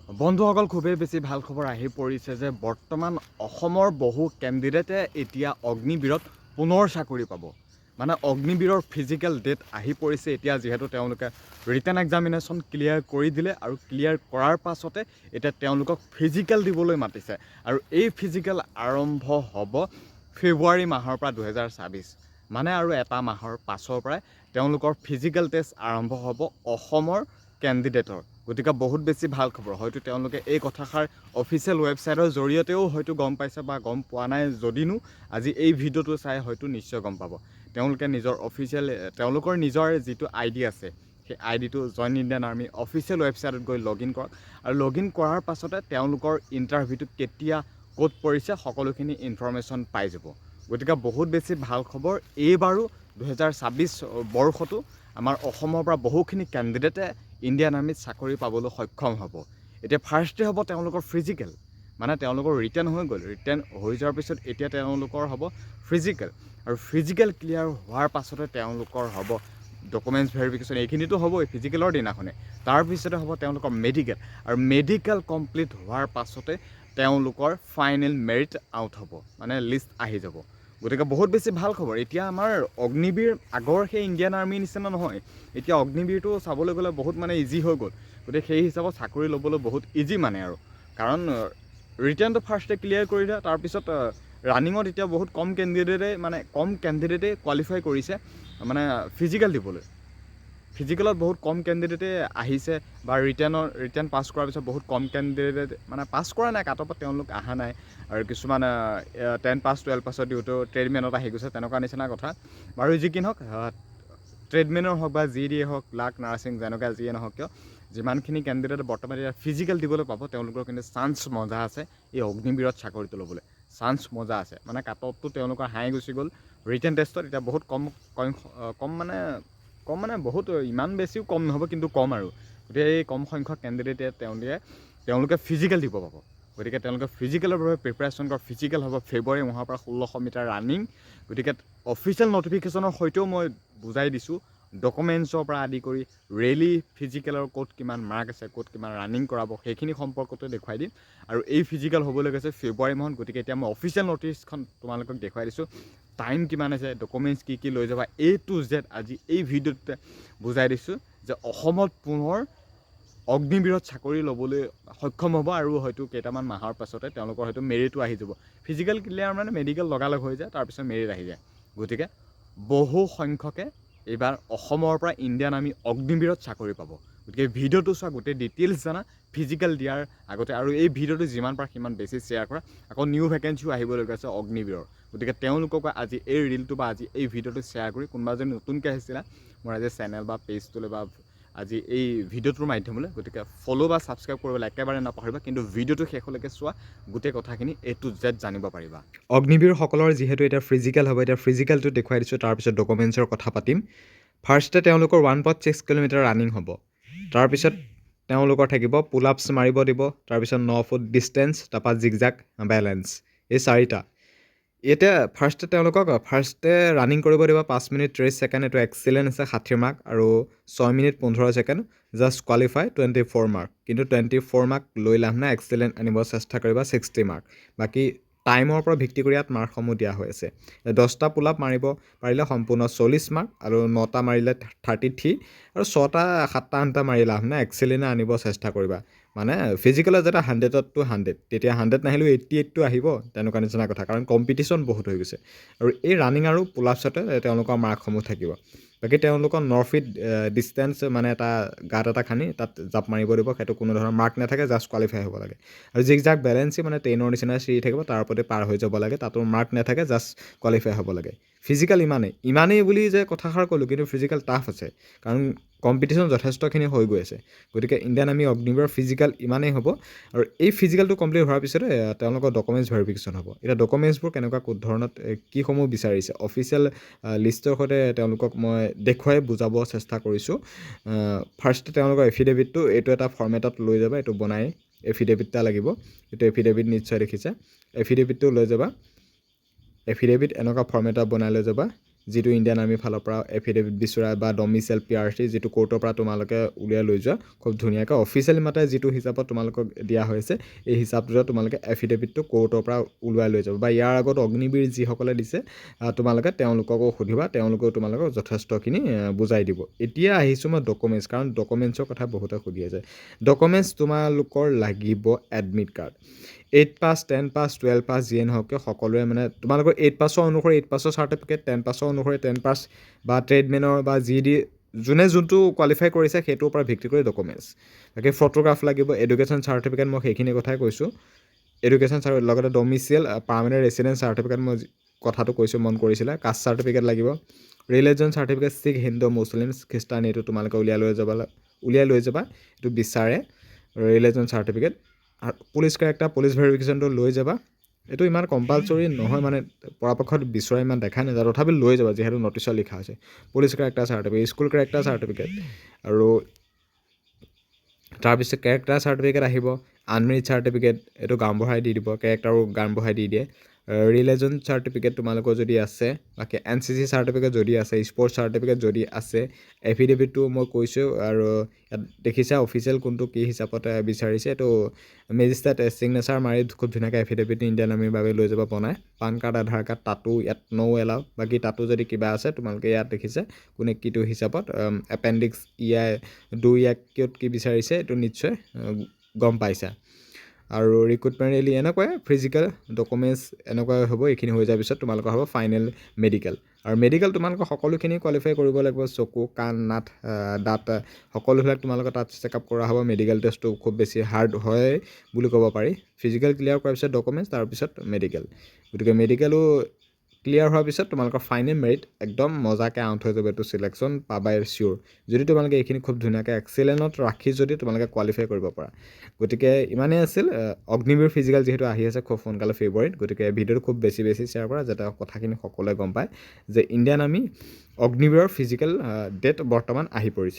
বন্ধুসকল খুবেই বেছি ভাল খবৰ আহি পৰিছে যে বৰ্তমান অসমৰ বহু কেণ্ডিডেটে এতিয়া অগ্নিবীৰত পুনৰ চাকৰি পাব। মানে অগ্নিবীৰৰ ফিজিকেল ডেট আহি পৰিছে এতিয়া, যিহেতু তেওঁলোকে ৰিটেন এক্সামিনেশ্যন ক্লিয়াৰ কৰি দিলে আৰু ক্লিয়াৰ কৰাৰ পাছতে এতিয়া তেওঁলোকক ফিজিকেল দিবলৈ মাতিছে। আৰু এই ফিজিকেল আৰম্ভ হ'ব ফেব্ৰুৱাৰী মাহৰ পৰা 2026, মানে আৰু এটা মাহৰ পাছৰ পৰাই তেওঁলোকৰ ফিজিকেল টেষ্ট আৰম্ভ হ'ব অসমৰ কেণ্ডিডেটৰ। গতিকে বহুত বেছি ভাল খবৰ। হয়তো তেওঁলোকে এই কথাষাৰ অফিচিয়েল ৱেবছাইটৰ জৰিয়তেও হয়তো গম পাইছে বা গম পোৱা নাই যদিনো আজি এই ভিডিঅ'টো চাই হয়তো নিশ্চয় গম পাব। তেওঁলোকে তেওঁলোকৰ নিজৰ যিটো ID আছে সেই IDটো জইন ইণ্ডিয়ান আৰ্মি অফিচিয়েল ৱেবছাইটত গৈ লগ ইন কৰক, আৰু লগ ইন কৰাৰ পাছতে তেওঁলোকৰ ইণ্টাৰভিউটো কেতিয়া ক'ত পৰিছে সকলোখিনি ইনফৰমেশ্যন পাই যাব। গতিকে বহুত বেছি ভাল খবৰ। এইবাৰো 2026 বৰ্ষতো আমাৰ অসমৰ পৰা বহুখিনি কেণ্ডিডেটে ইণ্ডিয়ান আৰ্মিত চাকৰি পাবলৈ সক্ষম হ'ব। এতিয়া ফাৰ্ষ্টে হ'ব তেওঁলোকৰ ফিজিকেল, মানে তেওঁলোকৰ ৰিটেন হৈ গ'ল। ৰিটেন হৈ যোৱাৰ পিছত এতিয়া তেওঁলোকৰ হ'ব ফিজিকেল, আৰু ফিজিকেল ক্লিয়াৰ হোৱাৰ পাছতে তেওঁলোকৰ হ'ব ডকুমেণ্টছ ভেৰিফিকেশ্যন। এইখিনিতো হ'বই ফিজিকেলৰ দিনাখনে। তাৰপিছতে হ'ব তেওঁলোকৰ মেডিকেল, আৰু মেডিকেল কমপ্লিট হোৱাৰ পাছতে তেওঁলোকৰ ফাইনেল মেৰিট আউট হ'ব, মানে লিষ্ট আহি যাব। গতিকে বহুত বেছি ভাল খবৰ। এতিয়া আমাৰ অগ্নিবীৰ আগৰ সেই ইণ্ডিয়ান আৰ্মিৰ নিচিনা নহয়। এতিয়া অগ্নিবীৰটো চাবলৈ গ'লে বহুত মানে ইজি হৈ গ'ল। গতিকে সেই হিচাপত চাকৰি ল'বলৈ বহুত ইজি মানে আৰু, কাৰণ ৰিটেনটো ফাৰ্ষ্টে ক্লিয়াৰ কৰি দিয়ে। তাৰপিছত ৰানিঙত এতিয়া বহুত কম কেণ্ডিডেটে কোৱালিফাই কৰিছে মানে ফিজিকেল দিবলৈ। ফিজিকেলত বহুত কম কেণ্ডিডেটে আহিছে, বা ৰিটেন পাছ কৰাৰ পিছত বহুত কম কেণ্ডিডেট মানে পাছ কৰা নাই, কাটঅফত তেওঁলোক অহা নাই। আৰু কিছুমান 10 পাছ 12 পাছত দিওঁতেও ট্ৰেডমেনত আহি গৈছে, তেনেকুৱা নিচিনা কথা। বাৰু যি কি নহওক, ট্ৰেডমেনৰ হওক বা যি দিয়ে হওক, লাক নাৰ্ছিং যেনেকুৱা যিয়ে নহওক কিয়, যিমানখিনি কেণ্ডিডেট বৰ্তমান এতিয়া ফিজিকেল দিবলৈ পাব, তেওঁলোকৰ কিন্তু চান্স মজা আছে এই অগ্নিবীৰত চাকৰিটো ল'বলৈ। চান্স মজা আছে, মানে কাটঅফটো তেওঁলোকৰ হাই গুচি গ'ল ৰিটেন টেষ্টত। এতিয়া বহুত কম মানে বহুত ইমান বেছিও কম নহ'ব, কিন্তু কম আৰু। গতিকে এই কম সংখ্যক কেণ্ডিডেটে তেওঁলোকে ফিজিকেল দিব পাব। গতিকে তেওঁলোকে ফিজিকেলৰ বাবে প্ৰিপেৰেশ্যন কৰক। ফিজিকেল হ'ব ফেব্ৰুৱাৰী মাহৰ পৰা 1600 মিটাৰ ৰানিং। গতিকে অফিচিয়েল নটিফিকেশ্যনৰ সৈতেও মই বুজাই দিছোঁ, ডকুমেণ্টছৰ পৰা আদি কৰি ৰেলী ফিজিকেলৰ ক'ত কিমান মাৰ্ক আছে, ক'ত কিমান ৰানিং কৰাব, সেইখিনি সম্পৰ্কতো দেখুৱাই দিম। আৰু এই ফিজিকেল হ'বলৈ গৈছে ফেব্ৰুৱাৰী মাহত। গতিকে এতিয়া মই অফিচিয়েল নটিছখন তোমালোকক দেখুৱাই দিছোঁ, টাইম কিমান আছে, ডকুমেণ্টছ কি লৈ যাবা, A to Z আজি এই ভিডিঅ'টোতে বুজাই দিছোঁ যে অসমত পুনৰ অগ্নিবীৰত চাকৰি ল'বলৈ সক্ষম হ'ব। আৰু হয়তো কেইটামান মাহৰ পাছতে তেওঁলোকৰ হয়তো মেৰিটো আহি যাব। ফিজিকেল ক্লিয়াৰ মানে মেডিকেল লগালগ হৈ যায়, তাৰপিছত মেৰিট আহি যায়। গতিকে বহু সংখ্যকে এইবাৰ অসমৰ পৰা ইণ্ডিয়ান আৰ্মি অগ্নিবীৰত চাকৰি পাব। গতিকে ভিডিঅ'টো চোৱা, গোটেই ডিটেইলছ জানা ফিজিকেল দিয়াৰ আগতে, আৰু এই ভিডিঅ'টো যিমান পাৰা সিমান বেছি শ্বেয়াৰ কৰা। আকৌ নিউ ভেকেঞ্চিও আহিবলগীয়া আছে অগ্নিবীৰৰ। গতিকে তেওঁলোকক আজি এই ৰিলটো বা আজি এই ভিডিঅ'টো শ্বেয়াৰ কৰি, কোনোবা যদি নতুনকৈ আহিছিলা মোৰ আজি চেনেল বা পেজটোলৈ বা আজি এই ভিডিঅ'টোৰ মাধ্যমলৈ, গতিকে ফ'ল' বা ছাবস্ক্ৰাইব কৰিবলৈ একেবাৰে নাপাহৰিবা। কিন্তু ভিডিঅ'টো শেষলৈকে চোৱা, গোটেই কথাখিনি A to Z জানিব পাৰিবা। অগ্নিবীৰসকলৰ যিহেতু এতিয়া ফিজিকেল হ'ব, এতিয়া ফিজিকেলটো দেখুৱাই দিছোঁ, তাৰপিছত ডকুমেণ্টছৰ কথা পাতিম। ফাৰ্ষ্টে তেওঁলোকৰ 1.6 কিলোমিটাৰ ৰানিং হ'ব। তাৰপিছত তেওঁলোকৰ থাকিব পুল আপছ মাৰিব দিব, তাৰপিছত 9 ফুট ডিষ্টেঞ্চ, তাৰপৰা জিগজাগ বেলেঞ্চ, এই 4টা। এতিয়া ফাৰ্ষ্টে ৰানিং কৰিব দিব 5 মিনিট 30 ছেকেণ্ড, এইটো এক্সিলেণ্ট আছে 60 মাৰ্ক, আৰু 6 minute 15 second just qualify 24 mark. কিন্তু 24 মাৰ্ক লৈ লাভ নাই, এক্সিলেণ্ট আনিব চেষ্টা কৰিবা 60 মাৰ্ক। বাকী টাইমৰ পৰা ভিত্তি কৰি ইয়াত মাৰ্কসমূহ দিয়া হৈ আছে। 10টা পুল আপ মাৰিব পাৰিলে সম্পূৰ্ণ 40 মাৰ্ক, আৰু 9টা মাৰিলে 33, আৰু 6টা 7টা 8টা মাৰি লাভ নাই, এক্সিলেণ্ট আনিব চেষ্টা কৰিবা। মানে ফিজিকেলত যেতিয়া 100ত 100, তেতিয়া 100 নাহিলেও 88টো আহিব, তেনেকুৱা নিচিনা কথা। কাৰণ কম্পিটিশ্যন বহুত হৈ গৈছে, আৰু এই ৰানিং আৰু পুল আপছতে তেওঁলোকৰ মাৰ্কসমূহ থাকিব। বাকী তেওঁলোকৰ 9 ফিট ডিষ্টেঞ্চ মানে এটা গাঁত এটা খানি তাত জাপ মাৰিব দিব, সেইটো কোনো ধৰণৰ মাৰ্ক নাথাকে, জাষ্ট কোৱালিফাই হ'ব লাগে। আৰু জিগজাগ বেলেঞ্চি মানে ট্ৰেইনৰ নিচিনা চিৰি থাকিব, তাৰ ওপৰতে পাৰ হৈ যাব লাগে, তাতো মাৰ্ক নাথাকে, জাষ্ট কোৱালিফাই হ'ব লাগে। ফিজিকেল ইমানেই বুলি যে কথাষাৰ ক'লোঁ, কিন্তু ফিজিকেল টাফ আছে, কাৰণ কম্পিটিশ্যন যথেষ্টখিনি হৈ গৈ আছে। গতিকে ইণ্ডিয়ান আৰ্মি অগ্নিবীৰৰ ফিজিকেল ইমানেই হ'ব। আৰু এই ফিজিকেলটো কমপ্লিট হোৱাৰ পিছতে তেওঁলোকৰ ডকুমেণ্টছ ভেৰিফিকেশ্যন হ'ব। এতিয়া ডকুমেণ্টছবোৰ কেনেকুৱা ক'ত ধৰণত কিসমূহ বিচাৰিছে, অফিচিয়েল লিষ্টৰ সৈতে তেওঁলোকক মই দেখুৱাই বুজাব চেষ্টা কৰিছোঁ। ফাৰ্ষ্টে তেওঁলোকৰ এফিডেভিটটো এইটো এটা ফৰ্মেটত লৈ যাবা, এইটো বনাই এফিডেভিট এটা লাগিব। এইটো এফিডেভিট নিশ্চয় দেখিছে, এফিডেভিটটো লৈ যাবা। এফিডেভিট এনেকুৱা ফৰ্মেট এটা বনাই লৈ যাবা। যিটো ইণ্ডিয়ান আৰ্মিৰ ফালৰ পৰা এফিডেভিট বিচৰা বা ডমিচাইল PRC যিটো কোৰ্টৰ পৰা তোমালোকে উলিয়াই লৈ যোৱা খুব ধুনীয়াকৈ অফিচিয়েলি মাতে যিটো হিচাপত তোমালোকক দিয়া হৈছে এই হিচাপটোতে তোমালোকে এফিডেভিটটো কোৰ্টৰ পৰা ওলোৱাই লৈ যাব বা ইয়াৰ আগত অগ্নিবীৰ যিসকলে দিছে তোমালোকে তেওঁলোককো সুধিবা তেওঁলোকেও তোমালোকক যথেষ্টখিনি বুজাই দিব এতিয়া আহিছোঁ মই ডকুমেণ্টছ কাৰণ ডকুমেণ্টছৰ কথা বহুতে সুধি আছে ডকুমেণ্টছ তোমালোকৰ লাগিব এডমিট কাৰ্ড 8 পাছ 10 পাছ 12 পাছ যিয়ে নহওক সকলোৱে মানে তোমালোকৰ 8 পাছৰ অনুসৰি 8 পাছৰ চাৰ্টিফিকেট 10 পাছৰ অনুসৰি 10 পাছ বা ট্ৰেডমেনৰ বা যি দি যোনে যোনটো কোৱালিফাই কৰিছে সেইটোৰ পৰা ভিত্তি কৰি ডকুমেণ্টছ বাকী ফটোগ্ৰাফ লাগিব এডুকেশ্যন চাৰ্টিফিকেট মই সেইখিনি কথাই কৈছোঁ এডুকেশ্যন লগতে ডমিচিয়েল পাৰ্মানেণ্ট ৰেচিডেঞ্চ চাৰ্টিফিকেট মই কথাটো কৈছোঁ মন কৰিছিলে কাষ্ট চাৰ্টিফিকেট লাগিব ৰিলিজন চাৰ্টিফিকেট শিখ হিন্দু মুছলিম খ্ৰীষ্টান এইটো তোমালোকে উলিয়াই লৈ যাবা এইটো বিচাৰে ৰিলিজন চাৰ্টিফিকেট আৰু পুলিচ কেৰেক্টাৰ পুলিচ ভেৰিফিকেশ্যনটো লৈ যাবা এইটো ইমান কম্পালচৰি নহয় মানে পৰাপক্ষত বিচৰা ইমান দেখা নাযায় তথাপি লৈ যাবা যিহেতু নটিছত লিখা হৈছে police character certificate school character certificate আৰু তাৰপিছত কেৰেক্টাৰ চাৰ্টিফিকেট আহিব আনমেৰিড চাৰ্টিফিকেট এইটো গাঁওবুঢ়াই দি দিব কেৰেক্টাৰো গাঁওবুঢ়াই দি দিয়ে ৰিলিজন চাৰ্টিফিকেট তোমালোকৰ যদি আছে বাকী NCC চাৰ্টিফিকেট যদি আছে স্পৰ্টছ চাৰ্টিফিকেট যদি আছে এফিডেভিটটো মই কৈছোঁ আৰু ইয়াত দেখিছা অফিচিয়েল কোনটো কি হিচাপত বিচাৰিছে এইটো মেজিষ্ট্ৰেট ছিগনেচাৰ মাৰি খুব ধুনীয়াকৈ এফিডেভিট ইণ্ডিয়ান আৰ্মিৰ বাবে লৈ যাব বনাই পান কাৰ্ড আধাৰ কাৰ্ড তাতো ইয়াত ন' এলাউ বাকী তাতো যদি কিবা আছে তোমালোকে ইয়াত দেখিছে কোনে কিটো হিচাপত এপেণ্ডিক্স কিয়ত কি বিচাৰিছে এইটো নিশ্চয় গম পাইছা আৰু ৰিক্ৰুটমেণ্ট ৰেলি এনেকুৱাই ফিজিকেল ডকুমেণ্টছ এনেকুৱা হ'ব এইখিনি হৈ যোৱাৰ পিছত তোমালোকৰ হ'ব ফাইনেল মেডিকেল আৰু মেডিকেল তোমালোকৰ সকলোখিনি কোৱালিফাই কৰিব লাগিব চকু কাণ নাক দাঁত সকলোবিলাক তোমালোকৰ তাত চেকআপ কৰা হ'ব মেডিকেল টেষ্টটো খুব বেছি হাৰ্ড হয় বুলি ক'ব পাৰি ফিজিকেল ক্লিয়াৰ কৰাৰ পিছত ডকুমেণ্টছ তাৰপিছত মেডিকেল গতিকে মেডিকেলো ক্লিয়াৰ হোৱাৰ পিছত তোমালোকৰ ফাইনেল মেৰিট একদম মজাকৈ আউট হৈ যাব এইটো চিলেকশ্যন পাবাই চিয়'ৰ যদি তোমালোকে এইখিনি খুব ধুনীয়াকৈ এক্সেলেণ্টত ৰাখি যদি তোমালোকে কোৱালিফাই কৰিব পাৰা গতিকে ইমানেই আছিল অগ্নিবীৰ ফিজিকেল যিহেতু আহি আছে খুব সোনকালে ফেব্ৰুৱাৰীত গতিকে ভিডিঅ'টো খুব বেছি শ্বেয়াৰ কৰা যাতে কথাখিনি সকলোৱে গম পায় যে ইণ্ডিয়ান আৰ্মি অগ্নিবীৰৰ ফিজিকেল ডেট বৰ্তমান আহি পৰিছে